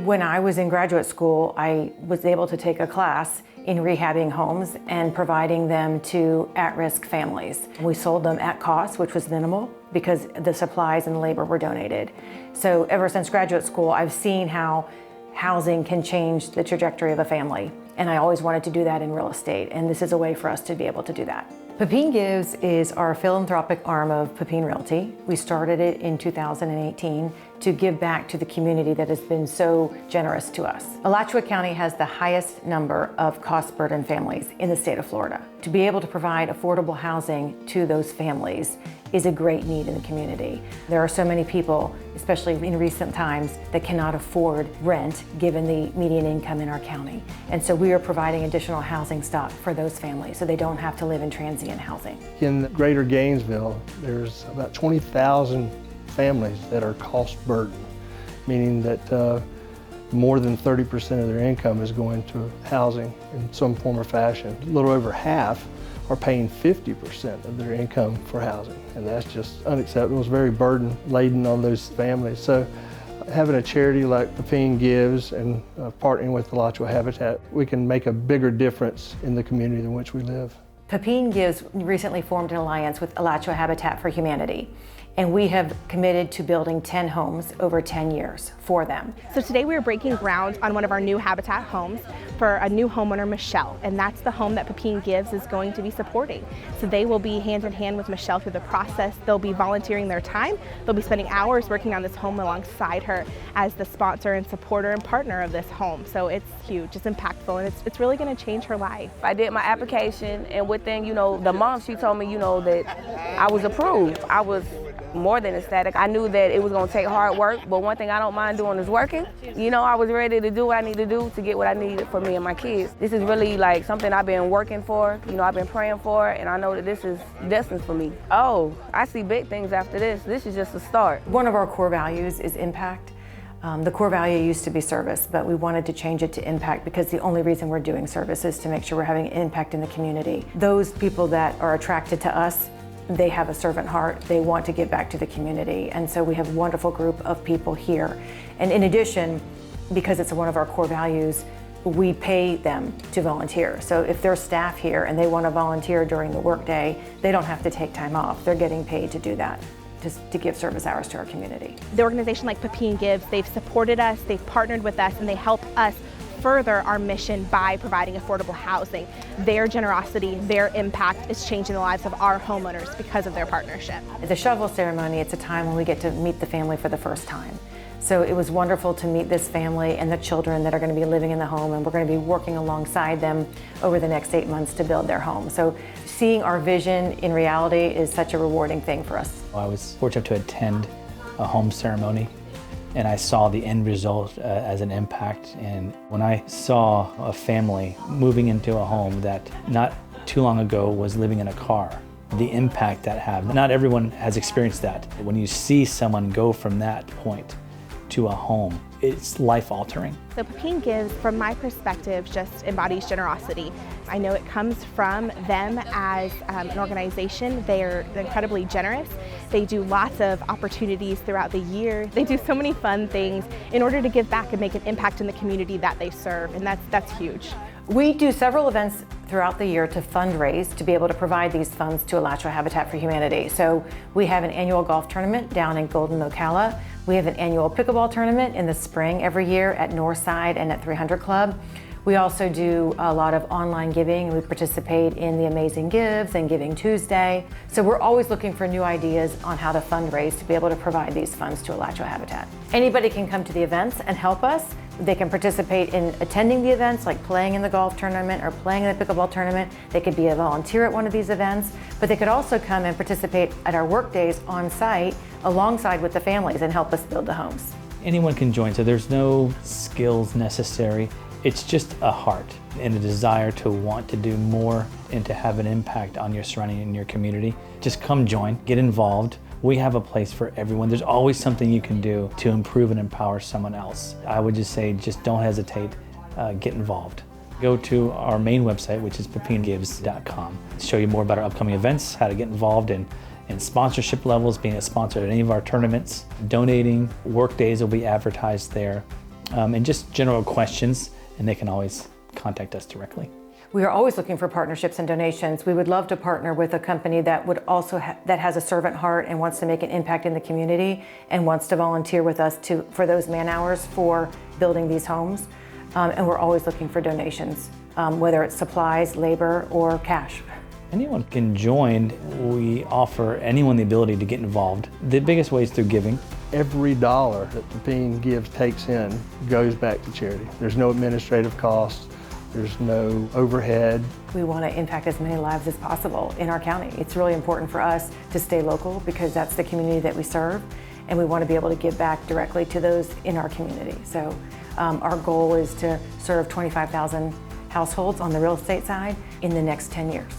When I was in graduate school, I was able to take a class in rehabbing homes and providing them to at-risk families. We sold them at cost, which was minimal, because the supplies and the labor were donated. So ever since graduate school, I've seen how housing can change the trajectory of a family. And I always wanted to do that in real estate, and this is a way for us to be able to do that. Pepine Gives is our philanthropic arm of Pepine Realty. We started it in 2018 to give back to the community that has been so generous to us. Alachua County has the highest number of cost-burdened families in the state of Florida. To be able to provide affordable housing to those families is a great need in the community. There are so many people, especially in recent times, that cannot afford rent given the median income in our county. And so we are providing additional housing stock for those families so they don't have to live in transient housing. In greater Gainesville, there's about 20,000 families that are cost burdened, meaning that more than 30% of their income is going to housing in some form or fashion. A little over half are paying 50% of their income for housing, and that's just unacceptable. It's very burden laden on those families. So having a charity like Pepine Gives and partnering with Alachua Habitat, we can make a bigger difference in the community in which we live. Pepine Gives recently formed an alliance with Alachua Habitat for Humanity, and we have committed to building 10 homes over 10 years for them. So today we are breaking ground on one of our new Habitat homes for a new homeowner, Michelle, and that's the home that Pepine Gives is going to be supporting. So they will be hand in hand with Michelle through the process. They'll be volunteering their time. They'll be spending hours working on this home alongside her as the sponsor and supporter and partner of this home. So it's huge, it's impactful, and it's really going to change her life. I did my application, and within, the month, she told me, that I was approved. I was more than ecstatic. I knew that it was going to take hard work, but one thing I don't mind doing is working. I was ready to do what I need to do to get what I needed for me and my kids. This is really like something I've been working for, I've been praying for, and I know that this is destined for me. Oh, I see big things after this. This is just a start. One of our core values is impact. The core value used to be service, but we wanted to change it to impact because the only reason we're doing service is to make sure we're having an impact in the community. Those people that are attracted to us, they have a servant heart. They want to give back to the community. And so we have a wonderful group of people here. And in addition, because it's one of our core values, we pay them to volunteer. So if there's staff here and they want to volunteer during the workday, they don't have to take time off. They're getting paid to do that, to give service hours to our community. The organization like Pepine Gives, they've supported us, they've partnered with us, and they help us further our mission by providing affordable housing. Their generosity, their impact is changing the lives of our homeowners because of their partnership. At the shovel ceremony, it's a time when we get to meet the family for the first time. So it was wonderful to meet this family and the children that are going to be living in the home, and we're going to be working alongside them over the next 8 months to build their home. So seeing our vision in reality is such a rewarding thing for us. I was fortunate to attend a home ceremony, and I saw the end result as an impact. And when I saw a family moving into a home that not too long ago was living in a car, the impact that had. Not everyone has experienced that. When you see someone go from that point to a home, it's life-altering. So Pepine Gives, from my perspective, just embodies generosity. I know it comes from them as an organization. They're incredibly generous. They do lots of opportunities throughout the year. They do so many fun things in order to give back and make an impact in the community that they serve, and that's huge. We do several events throughout the year to fundraise to be able to provide these funds to Alachua Habitat for Humanity. So we have an annual golf tournament down in Golden, Ocala. We have an annual pickleball tournament in the spring every year at Northside and at 300 Club. We also do a lot of online giving. We participate in the Amazing Gives and Giving Tuesday. So we're always looking for new ideas on how to fundraise to be able to provide these funds to Alachua Habitat. Anybody can come to the events and help us. They can participate in attending the events, like playing in the golf tournament or playing in the pickleball tournament. They could be a volunteer at one of these events, but they could also come and participate at our work days on site alongside with the families and help us build the homes. Anyone can join, so there's no skills necessary. It's just a heart and a desire to want to do more and to have an impact on your surrounding and your community. Just come join, get involved. We have a place for everyone. There's always something you can do to improve and empower someone else. I would just say, just don't hesitate, get involved. Go to our main website, which is pepinegives.com. Show you more about our upcoming events, how to get involved in sponsorship levels, being a sponsor at any of our tournaments. Donating, work days will be advertised there. and just general questions, and they can always contact us directly. We are always looking for partnerships and donations. We would love to partner with a company that would also that has a servant heart and wants to make an impact in the community and wants to volunteer with us for those man hours for building these homes. And we're always looking for donations, whether it's supplies, labor, or cash. Anyone can join. We offer anyone the ability to get involved. The biggest way is through giving. Every dollar that Pepine Gives takes in goes back to charity. There's no administrative costs. There's no overhead. We want to impact as many lives as possible in our county. It's really important for us to stay local because that's the community that we serve, and we want to be able to give back directly to those in our community. So our goal is to serve 25,000 households on the real estate side in the next 10 years.